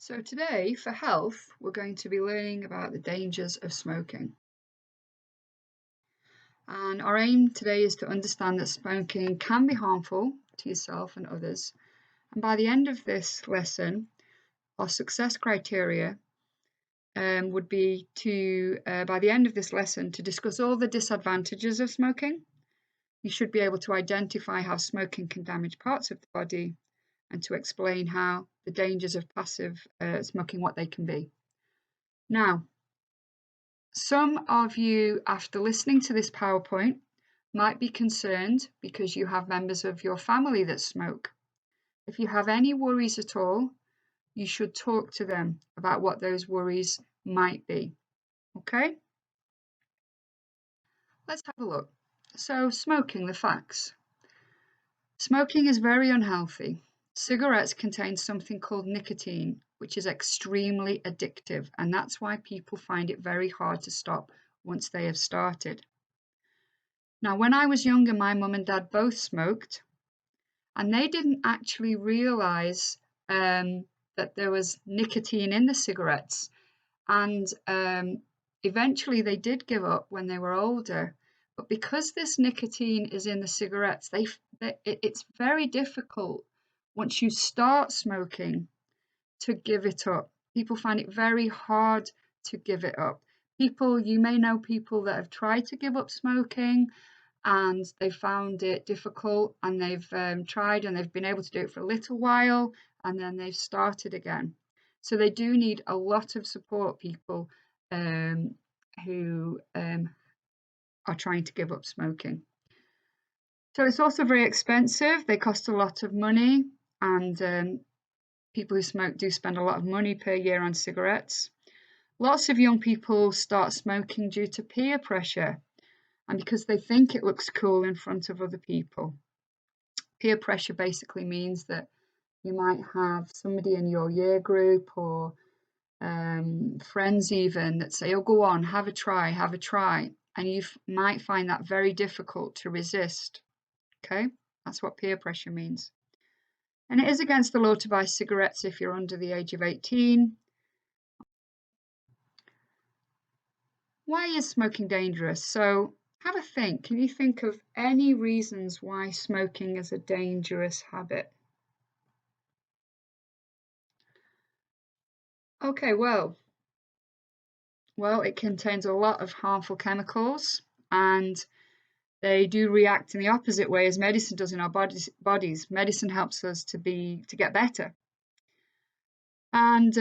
So today, for health, we're going to be learning about the dangers of smoking. And our aim today is to understand that smoking can be harmful to yourself and others. And by the end of this lesson, our success criteria would be to, by the end of this lesson, to discuss all the disadvantages of smoking. You should be able to identify how smoking can damage parts of the body and to explain how the dangers of passive smoking, what they can be. Now, some of you, after listening to this PowerPoint, might be concerned because you have members of your family that smoke. If you have any worries at all, you should talk to them about what those worries might be. Okay? Let's have a look. So, smoking, the facts. Smoking is very unhealthy. Cigarettes contain something called nicotine, which is extremely addictive, and that's why people find it very hard to stop once they have started. Now, when I was younger, my mum and dad both smoked, and they didn't actually realize that there was nicotine in the cigarettes. And eventually they did give up when they were older. But because this nicotine is in the cigarettes, it's very difficult once you start smoking to give it up. People find it very hard to give it up. You may know people that have tried to give up smoking and they found it difficult, and they've tried and they've been able to do it for a little while, and then they've started again. So they do need a lot of support, people who are trying to give up smoking. So it's also very expensive. They cost a lot of money, and people who smoke do spend a lot of money per year on cigarettes. Lots of young people start smoking due to peer pressure and because they think it looks cool in front of other people. Peer pressure basically means that you might have somebody in your year group or friends even that say, oh, go on, have a try. And you might find that very difficult to resist. Okay, that's what peer pressure means. And it is against the law to buy cigarettes if you're under the age of 18. Why is smoking dangerous? So have a think. Can you think of any reasons why smoking is a dangerous habit? Okay, well, it contains a lot of harmful chemicals, and they do react in the opposite way as medicine does in our bodies. Medicine helps us to get better. And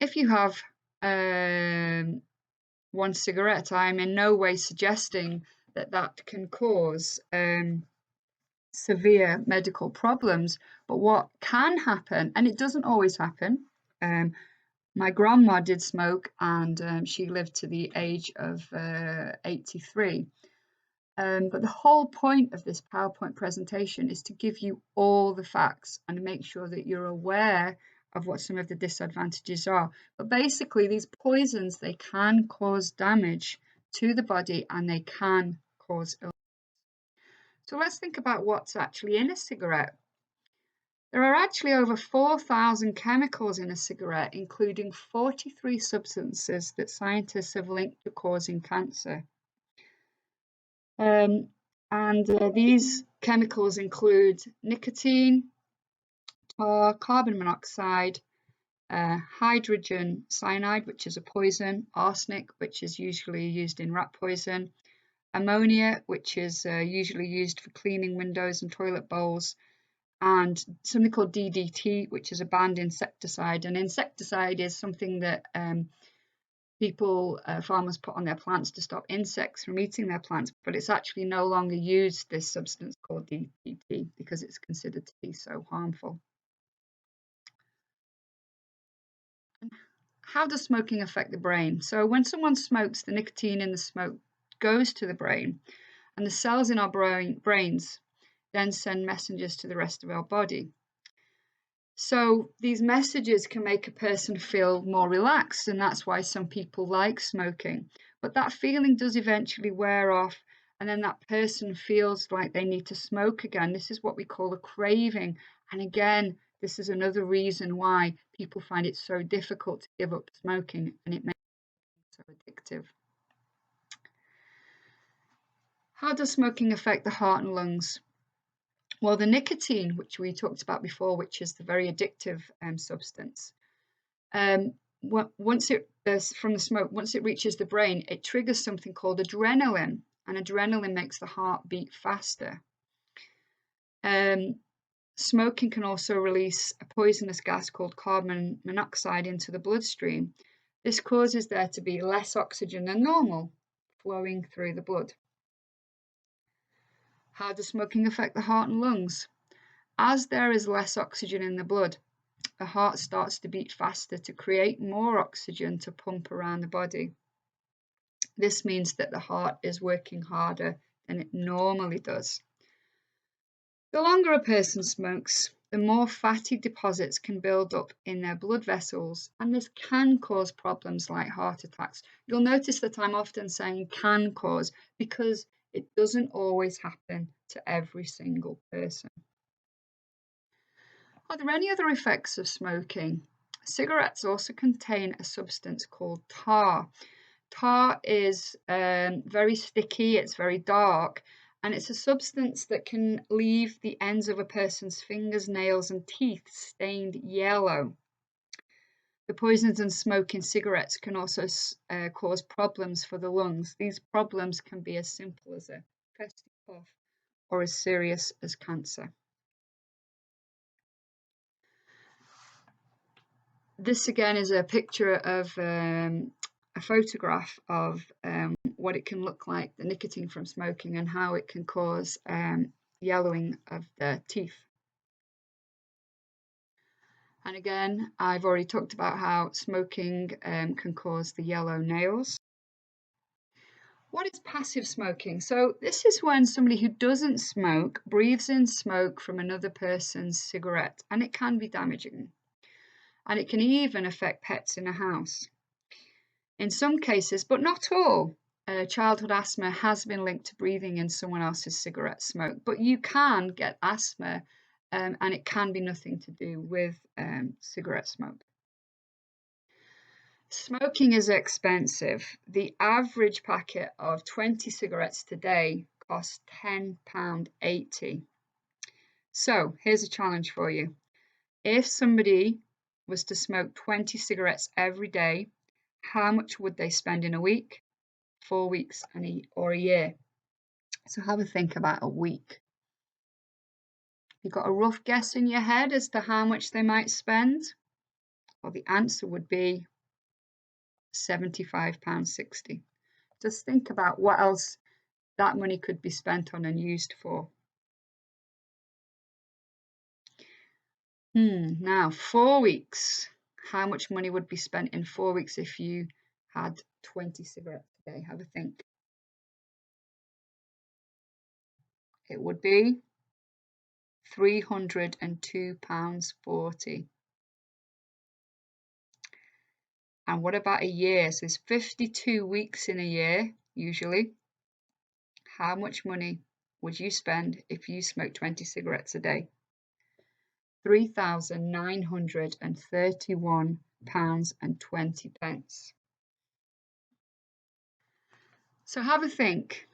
if you have one cigarette, I'm in no way suggesting that can cause severe medical problems. But what can happen, and it doesn't always happen, my grandma did smoke, and she lived to the age of 83. But the whole point of this PowerPoint presentation is to give you all the facts and make sure that you're aware of what some of the disadvantages are. But basically, these poisons, they can cause damage to the body and they can cause illness. So let's think about what's actually in a cigarette. There are actually over 4,000 chemicals in a cigarette, including 43 substances that scientists have linked to causing cancer. And these chemicals include nicotine, tar, carbon monoxide, hydrogen cyanide, which is a poison, arsenic, which is usually used in rat poison, ammonia, which is usually used for cleaning windows and toilet bowls, and something called DDT, which is a banned insecticide. And insecticide is something that farmers put on their plants to stop insects from eating their plants, but it's actually no longer used, this substance called DDT, because it's considered to be so harmful. How does smoking affect the brain? So when someone smokes, the nicotine in the smoke goes to the brain, and the cells in our brains then send messages to the rest of our body. So these messages can make a person feel more relaxed, and that's why some people like smoking. But that feeling does eventually wear off, and then that person feels like they need to smoke again. This is what we call a craving. And again, This is another reason why people find it so difficult to give up smoking, and it makes it so addictive. How does smoking affect the heart and lungs? Well, the nicotine, which we talked about before, which is the very addictive substance, once it from the smoke, once it reaches the brain, it triggers something called adrenaline, and adrenaline makes the heart beat faster. Smoking can also release a poisonous gas called carbon monoxide into the bloodstream. This causes there to be less oxygen than normal flowing through the blood. How does smoking affect the heart and lungs? As there is less oxygen in the blood, the heart starts to beat faster to create more oxygen to pump around the body. This means that the heart is working harder than it normally does. The longer a person smokes, the more fatty deposits can build up in their blood vessels, and this can cause problems like heart attacks. You'll notice that I'm often saying can cause because it doesn't always happen to every single person. Are there any other effects of smoking? Cigarettes also contain a substance called tar. Tar is very sticky, it's very dark, and it's a substance that can leave the ends of a person's fingers, nails, and teeth stained yellow. The poisons in smoking cigarettes can also cause problems for the lungs. These problems can be as simple as a chest cough or as serious as cancer. This again is a picture of a photograph of what it can look like, the nicotine from smoking, and how it can cause yellowing of the teeth. And again, I've already talked about how smoking can cause the yellow nails. What is passive smoking? So this is when somebody who doesn't smoke breathes in smoke from another person's cigarette, and it can be damaging. And it can even affect pets in a house. In some cases, but not all, childhood asthma has been linked to breathing in someone else's cigarette smoke, but you can get asthma and it can be nothing to do with cigarette smoke. Smoking is expensive. The average packet of 20 cigarettes today costs £10.80. So here's a challenge for you. If somebody was to smoke 20 cigarettes every day, how much would they spend in a week, 4 weeks, or a year? So have a think about a week. You got a rough guess in your head as to how much they might spend? Well, the answer would be £75.60. Just think about what else that money could be spent on and used for. Now, 4 weeks. How much money would be spent in 4 weeks if you had 20 cigarettes a day? Have a think. It would be £302.40. And what about a year? So there's 52 weeks in a year, usually. How much money would you spend if you smoked 20 cigarettes a day? £3,931.20. So have a think.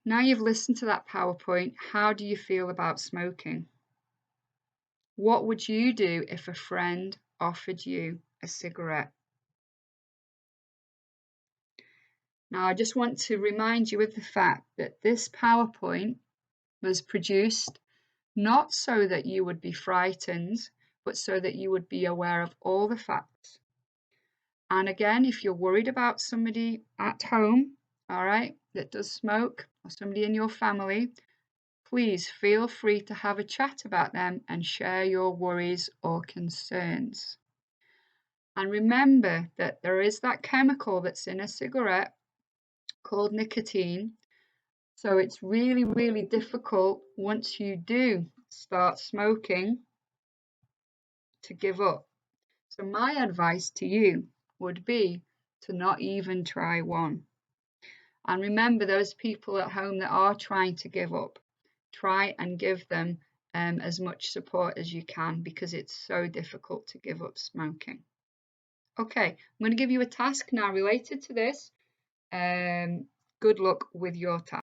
Now you've listened to that PowerPoint, how do you feel about smoking? What would you do if a friend offered you a cigarette? Now, I just want to remind you of the fact that this PowerPoint was produced not so that you would be frightened, but so that you would be aware of all the facts. And again, if you're worried about somebody at home, all right, that does smoke, or somebody in your family, please feel free to have a chat about them and share your worries or concerns. And remember that there is that chemical that's in a cigarette called nicotine. So it's really, really difficult once you do start smoking to give up. So my advice to you would be to not even try one. And remember those people at home that are trying to give up, try and give them as much support as you can, because it's so difficult to give up smoking. Okay, I'm going to give you a task now related to this. Good luck with your task.